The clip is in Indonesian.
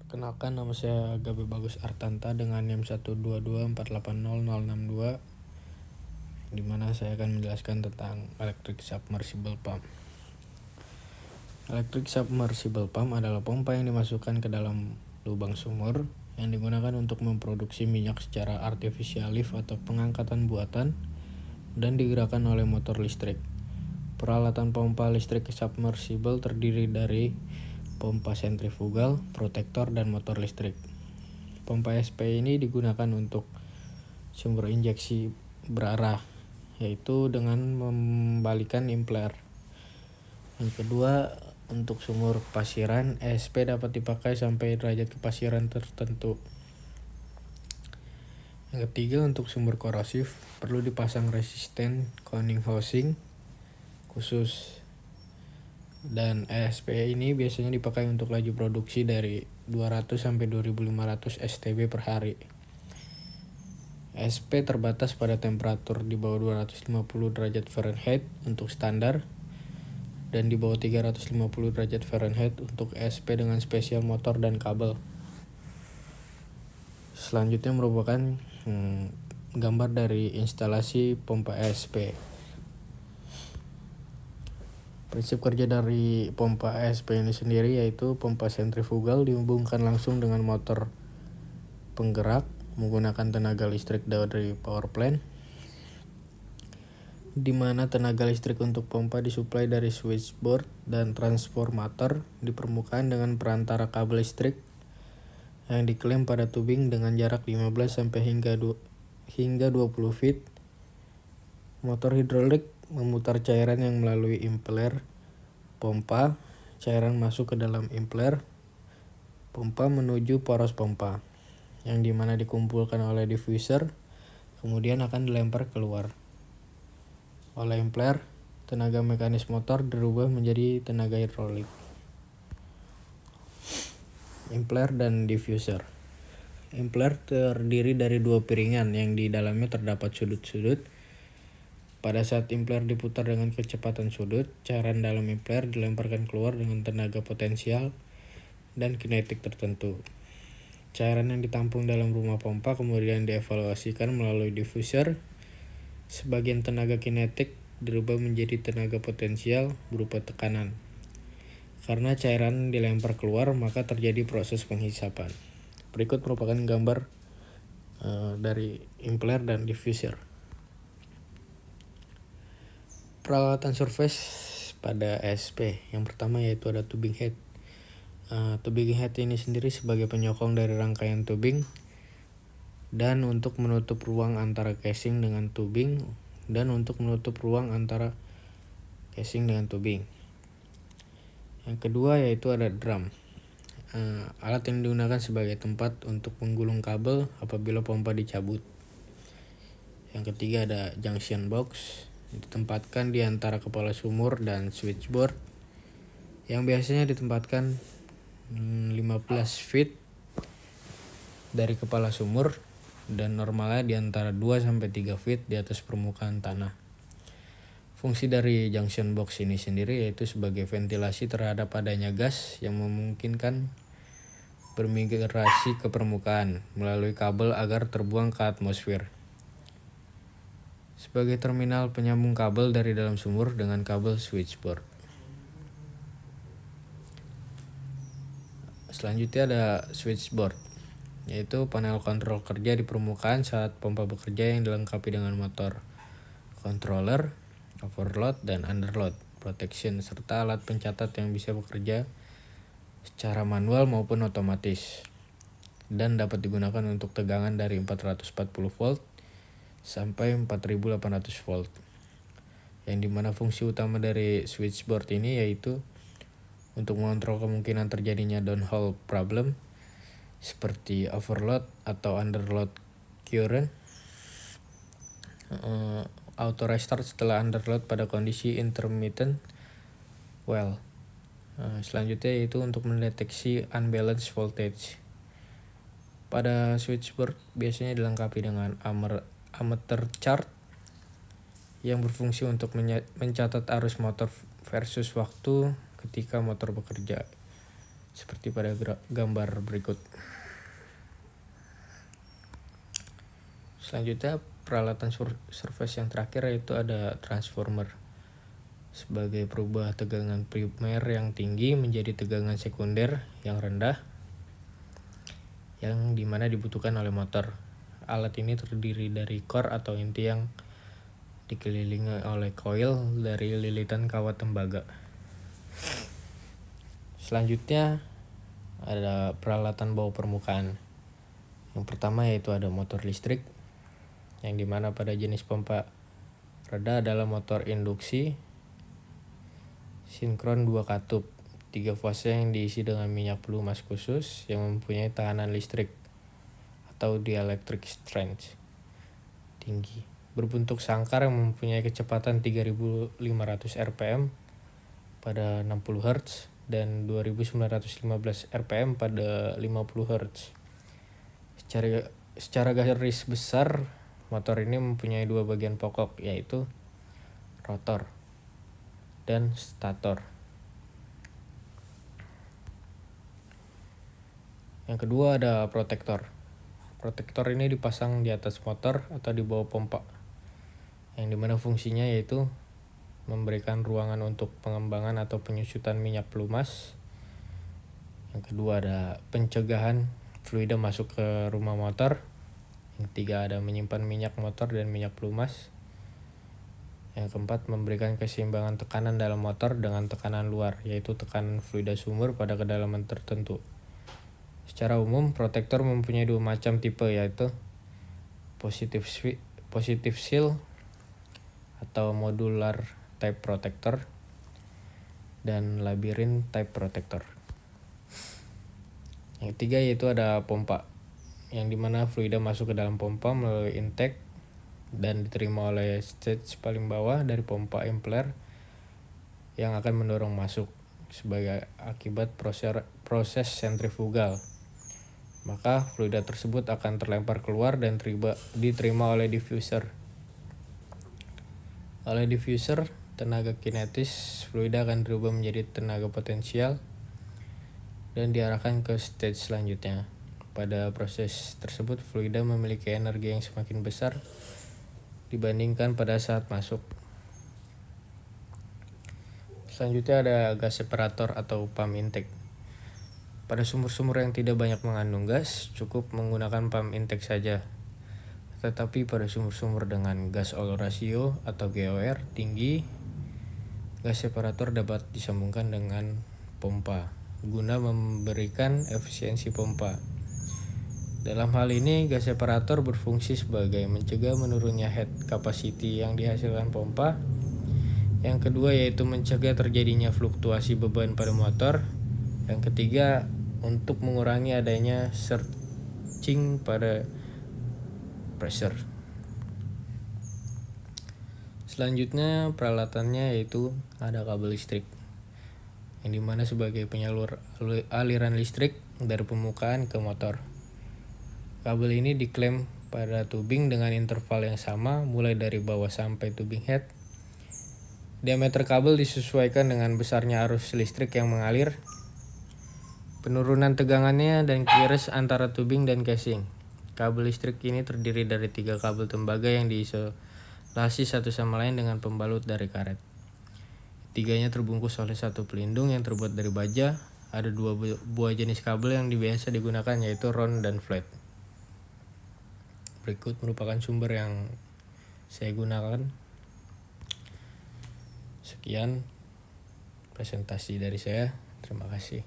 Kenalkan, nama saya Gabe Bagus Artanta dengan NIM 122480062, di mana saya akan menjelaskan tentang electric submersible pump. Electric submersible pump adalah pompa yang dimasukkan ke dalam lubang sumur yang digunakan untuk memproduksi minyak secara artificial lift atau pengangkatan buatan dan digerakkan oleh motor listrik. Peralatan pompa listrik submersible terdiri dari pompa sentrifugal, protektor, dan motor listrik. Pompa SP ini digunakan untuk sumber injeksi berarah, yaitu dengan membalikan impeller. Yang kedua, untuk sumur kepasiran, SP dapat dipakai sampai derajat kepasiran tertentu. Yang ketiga, untuk sumur korosif, perlu dipasang resisten cowling housing khusus. Dan ESP ini biasanya dipakai untuk laju produksi dari 200 sampai 2500 STB per hari. ESP terbatas pada temperatur di bawah 250 derajat Fahrenheit untuk standar dan di bawah 350 derajat Fahrenheit untuk ESP dengan spesial motor dan kabel. Selanjutnya merupakan gambar dari instalasi pompa ESP. Prinsip kerja dari pompa ESP ini sendiri yaitu pompa sentrifugal dihubungkan langsung dengan motor penggerak menggunakan tenaga listrik dari power plant, di mana tenaga listrik untuk pompa disuplai dari switchboard dan transformator di permukaan dengan perantara kabel listrik yang diklaim pada tubing dengan jarak 15 sampai hingga 20 feet. Motor hidrolik memutar cairan yang melalui impeller pompa. Cairan masuk ke dalam impeller pompa menuju poros pompa, yang dimana dikumpulkan oleh diffuser, kemudian akan dilempar keluar. Oleh impeller, tenaga mekanis motor dirubah menjadi tenaga hidrolik. Impeller dan diffuser. Impeller terdiri dari dua piringan yang di dalamnya terdapat sudut-sudut. Pada saat impeller diputar dengan kecepatan sudut, cairan dalam impeller dilemparkan keluar dengan tenaga potensial dan kinetik tertentu. Cairan yang ditampung dalam rumah pompa kemudian dievaluasikan melalui diffuser. Sebagian tenaga kinetik dirubah menjadi tenaga potensial berupa tekanan. Karena cairan dilempar keluar, maka terjadi proses penghisapan. Berikut merupakan gambar dari impeller dan diffuser. Peralatan surface pada ESP. Yang pertama yaitu ada tubing head. Tubing head ini sendiri sebagai penyokong dari rangkaian tubing dan untuk menutup ruang antara casing dengan tubing dan untuk menutup ruang antara casing dengan tubing. Yang kedua yaitu ada drum. Alat yang digunakan sebagai tempat untuk menggulung kabel apabila pompa dicabut. Yang ketiga ada junction box, ditempatkan di antara kepala sumur dan switchboard, yang biasanya ditempatkan 15 feet dari kepala sumur dan normalnya di antara 2 sampai 3 feet di atas permukaan tanah. Fungsi dari junction box ini sendiri yaitu sebagai ventilasi terhadap adanya gas yang memungkinkan bermigrasi ke permukaan melalui kabel agar terbuang ke atmosfer. Sebagai terminal penyambung kabel dari dalam sumur dengan kabel switchboard. Selanjutnya ada switchboard, yaitu panel kontrol kerja di permukaan saat pompa bekerja yang dilengkapi dengan motor, controller, overload dan underload protection, serta alat pencatat yang bisa bekerja secara manual maupun otomatis dan dapat digunakan untuk tegangan dari 440 volt sampai 4800 volt. Yang dimana fungsi utama dari switchboard ini yaitu untuk mengontrol kemungkinan terjadinya downhole problem seperti overload atau underload current, auto restart setelah underload pada kondisi intermittent well. Selanjutnya yaitu untuk mendeteksi unbalanced voltage. Pada switchboard biasanya dilengkapi dengan ammeter chart yang berfungsi untuk mencatat arus motor versus waktu ketika motor bekerja. seperti pada gambar berikut. Selanjutnya peralatan surface yang terakhir yaitu ada transformer sebagai perubah tegangan primer yang tinggi menjadi tegangan sekunder yang rendah yang dimana dibutuhkan oleh motor. Alat ini terdiri dari core atau inti yang dikelilingi oleh coil dari lilitan kawat tembaga. Selanjutnya ada peralatan bawah permukaan. Yang pertama yaitu ada motor listrik, yang dimana pada jenis pompa reda adalah motor induksi sinkron 2 katup 3 fase yang diisi dengan minyak pelumas khusus yang mempunyai tahanan listrik atau dielectric strength tinggi, berbentuk sangkar yang mempunyai kecepatan 3500 rpm pada 60 Hz dan 2915 rpm pada 50 Hz. Secara garis besar, motor ini mempunyai 2 bagian pokok, yaitu rotor dan stator. Yang kedua ada protektor. Protektor ini dipasang di atas motor atau di bawah pompa, yang dimana fungsinya yaitu memberikan ruangan untuk pengembangan atau penyusutan minyak pelumas. Yang kedua ada pencegahan fluida masuk ke rumah motor. Yang ketiga ada menyimpan minyak motor dan minyak pelumas. Yang keempat, memberikan keseimbangan tekanan dalam motor dengan tekanan luar, yaitu tekanan fluida sumur pada kedalaman tertentu. Secara umum, protektor mempunyai 2 macam tipe, yaitu positive seal atau modular type protector dan labyrinth type protector. Yang ketiga yaitu ada pompa, yang dimana fluida masuk ke dalam pompa melalui intake dan diterima oleh stage paling bawah dari pompa impeller yang akan mendorong masuk sebagai akibat proses sentrifugal. Maka fluida tersebut akan terlempar keluar dan diterima oleh diffuser. Oleh diffuser, tenaga kinetis fluida akan dirubah menjadi tenaga potensial dan diarahkan ke stage selanjutnya. Pada proses tersebut, fluida memiliki energi yang semakin besar dibandingkan pada saat masuk. Selanjutnya ada gas separator atau pump intake. Pada sumur-sumur yang tidak banyak mengandung gas, cukup menggunakan pump intake saja. Tetapi pada sumur-sumur dengan gas oil ratio atau GOR tinggi, gas separator dapat disambungkan dengan pompa guna memberikan efisiensi pompa. Dalam hal ini, gas separator berfungsi sebagai mencegah menurunnya head capacity yang dihasilkan pompa. Yang kedua yaitu mencegah terjadinya fluktuasi beban pada motor. Yang ketiga, untuk mengurangi adanya surging pada pressure. Selanjutnya peralatannya yaitu ada kabel listrik, yang dimana sebagai penyalur aliran listrik dari permukaan ke motor. Kabel ini diklaim pada tubing dengan interval yang sama mulai dari bawah sampai tubing head. Diameter kabel disesuaikan dengan besarnya arus listrik yang mengalir, penurunan tegangannya, dan clearance antara tubing dan casing. Kabel listrik ini terdiri dari 3 kabel tembaga yang diisolasi satu sama lain dengan pembalut dari karet. Tiganya terbungkus oleh satu pelindung yang terbuat dari baja. Ada 2 buah jenis kabel yang biasa digunakan, yaitu round dan flat. Berikut merupakan sumber yang saya gunakan. Sekian presentasi dari saya. Terima kasih.